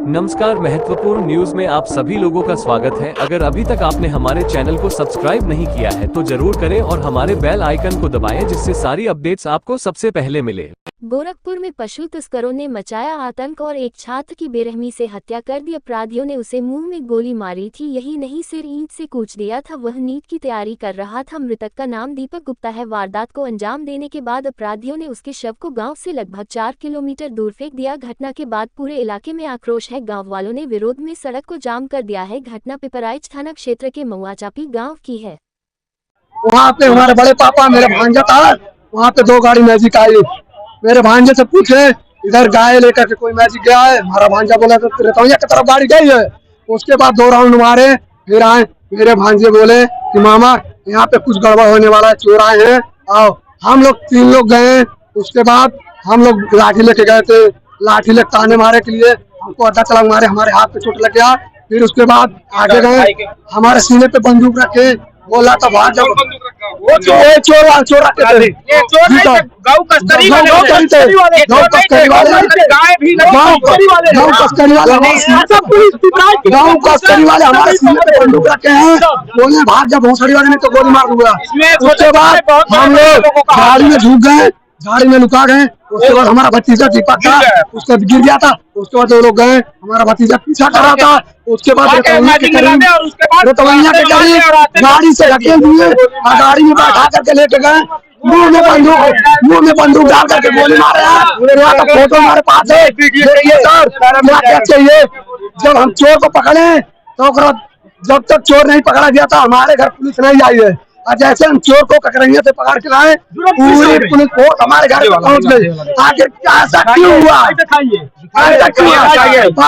नमस्कार, महत्वपूर्ण न्यूज में आप सभी लोगों का स्वागत है। अगर अभी तक आपने हमारे चैनल को सब्सक्राइब नहीं किया है तो जरूर करें और हमारे बेल आइकन को दबाएं, जिससे सारी अपडेट्स आपको सबसे पहले मिले। गोरखपुर में पशु तस्करों ने मचाया आतंक और एक छात्र की बेरहमी से हत्या कर दी। अपराधियों ने उसे मुंह में गोली मारी थी। यही नहीं, सिर ईंट से कूच दिया था। वह नीट की तैयारी कर रहा था। मृतक का नाम दीपक गुप्ता है। वारदात को अंजाम देने के बाद अपराधियों ने उसके शव को गांव से लगभग 4 किलोमीटर दूर फेंक दिया। घटना के बाद पूरे इलाके में आक्रोश है। गाँव वालों ने विरोध में सड़क को जाम कर दिया है। घटना पिपराइच थाना क्षेत्र के मऊआचापी गाँव की है। वहाँ पे हमारे बड़े पापा मेरे भांजा था, वहाँ पे 2 गाड़ी मैजिक आई। मेरे भांजे से पूछे इधर गाय लेकर के कोई मैजिक गया है। हमारा भांजा बोला तो रतौनिया की तरफ गाड़ी गई है। उसके बाद 2 राउंड मारे, फिर आए। मेरे भांजे बोले कि मामा यहाँ पे कुछ गड़बड़ होने वाला है, चोर आए हैं, आओ। हम लोग 3 लोग गए। उसके बाद हम लोग लाठी लेके गए थे। लाठी ले ताने मारे के लिए हमको अड्डा चलांग मारे, हमारे हाथ पे चोट लग गया। फिर उसके बाद आगे गए, हमारे सीने पे बंदूक रखे, बोला था भाग जाओ। वो चोर आते थे। गाँव कस्करी वाले हमारे सीने पे बंदूक रखे हैं। बोले भाग जा भोसड़ी वाले, में तो गोली मार दूंगा। उसके बाद हम लोग गाड़ी में झुक गए, गाड़ी में लुका गए। उसके बाद हमारा भतीजा दीपक था, उसका गिर गया था। उसके बाद 2 लोग गए, हमारा भतीजा पीछा कर रहा था। उसके बाद रतौनिया के करीब गाड़ी से ढकेल दिए और गाड़ी में बैठा करके लेके गए। मुंह में बंदूक डाल करके गोली मारे हैं। फोटो हमारे पास है, देखिए सर क्या चाहिए। जब हम चोर को पकड़े तो जब तक चोर नहीं पकड़ा गया था हमारे घर पुलिस नहीं आई है। और जैसे हम चोर को ककरैया से पकड़ के लाए, पूरी पुलिस फोर्स हमारे घर पे पहुंच गई। आखिर ऐसा क्यों हुआ?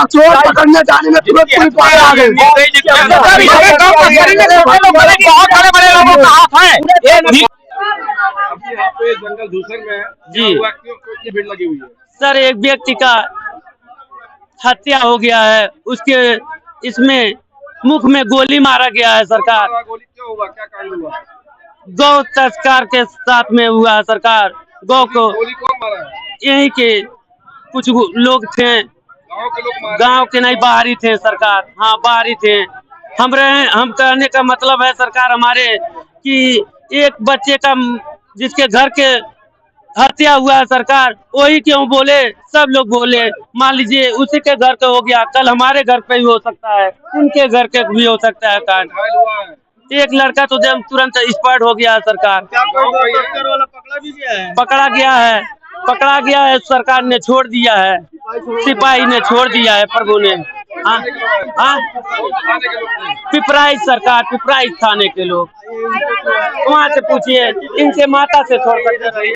चोर पकड़ने जाने में तुरंत पुलिस वाले आ गए। जंगल दूसर में जी भीड़ लगी हुई है सर, एक व्यक्ति का हत्या हो गया है। उसके इसमें मुख में गोली मारा गया है। सरकार गोली क्यों हुआ, क्या कारण हुआ? गौ तस्कर के साथ में हुआ है। सरकार गौ को गोली कौन मारा है? यही के कुछ लोग थे, गांव के लोग मारे? गांव के नहीं, बाहरी थे सरकार। हाँ, बाहरी थे। हम कहने का मतलब है सरकार हमारे कि एक बच्चे का जिसके घर के हत्या हुआ है, सरकार वही क्यों बोले, सब लोग बोले। मान लीजिए उसी के घर का हो गया, कल हमारे घर पे भी हो सकता है, उनके घर के भी हो सकता है। कांड एक लड़का तो तुरंत एक्सपर्ट हो गया है। सरकार पकड़ा गया है। सरकार ने छोड़ दिया है, सिपाही ने छोड़ दिया है, प्रभु ने। पिपराइच सरकार, पिपराइच थाने के लोग, वहाँ से पूछिए, इनसे माता से छोड़ सकते।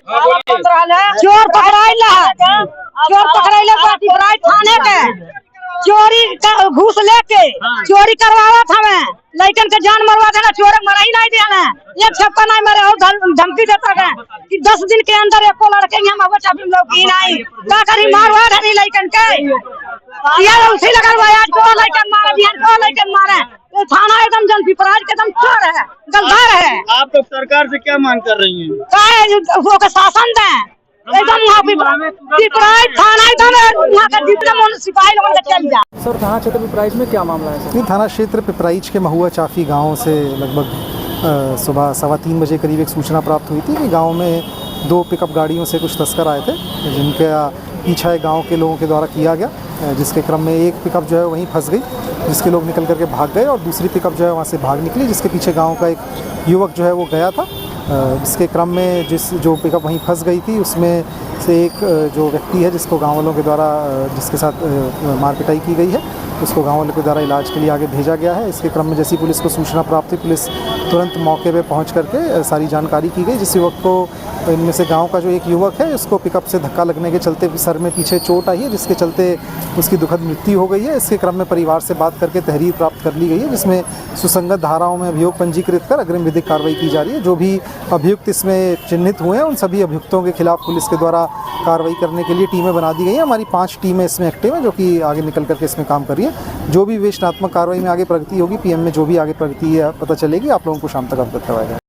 चोर पकड़ाइले पिपराइच थाने के चोरी घूस लेके चोरी करवावा था। मैं लड़कन के जान मरवा देना, चोर मरा ही नहीं दिया। एक छप्पा नहीं मरे और धमकी देता है कि 10 दिन के अंदर एको लड़के हम लोग की नहीं का करी मारवा धनी लड़कन के। यार उसी लगा 2 लड़कन मारे दिया, 2 लड़कन मारे। थाना एकदम जन पिपराइच के एकदम चोर है, गलदार है। आप तो सरकार से क्या मांग कर रही हैं? वो का शासन दें एकदम। पिपराइच थाना वहाँ का जितना सिपाही लोगों का चल जा। सर, थाना क्षेत्र पिपराइच में क्या मामला है सर? थाना क्षेत्र पिपराइच के मऊआचापी गांव से लगभग सुबह 3:15 बजे करीब एक सूचना प्राप्त हुई थी कि गांव में 2 पिकअप गाड़ियों से कुछ तस्कर आए थे, जिनका पीछा गांव के लोगों के द्वारा किया गया, जिसके क्रम में एक पिकअप जो है वहीं फंस गई, जिसके लोग निकल करके भाग गए, और दूसरी पिकअप जो है वहाँ से भाग निकली, जिसके पीछे गाँव का एक युवक जो है वो गया था। इसके क्रम में जो पिकअप वहीं फंस गई थी उसमें से एक जो व्यक्ति है जिसको गाँव वालों के द्वारा जिसके साथ मारपिटाई की गई है, उसको गाँव वालों के द्वारा इलाज के लिए आगे भेजा गया है। इसके क्रम में जैसी पुलिस को सूचना प्राप्त हुई, पुलिस तुरंत मौके पे पहुंच करके सारी जानकारी की गई। जिस युवक को, इनमें से गांव का जो एक युवक है, उसको पिकअप से धक्का लगने के चलते सर में पीछे चोट आई है, जिसके चलते उसकी दुखद मृत्यु हो गई है। इसके क्रम में परिवार से बात करके तहरीर प्राप्त कर ली गई है, जिसमें सुसंगत धाराओं में अभियोग पंजीकृत कर अग्रिम विधिक कार्रवाई की जा रही है। जो भी अभियुक्त इसमें चिन्हित हुए हैं उन सभी अभियुक्तों के खिलाफ पुलिस के द्वारा कार्रवाई करने के लिए टीमें बना दी गई हैं। हमारी 5 टीमें इसमें एक्टिव हैं, जो कि आगे निकल करके इसमें काम कर रही है। जो भी विवेचनात्मक कार्रवाई में आगे प्रगति होगी, पीएम में जो भी आगे प्रगति पता चलेगी, आप लोगों को शाम तक अवगत करवाया जाएगा।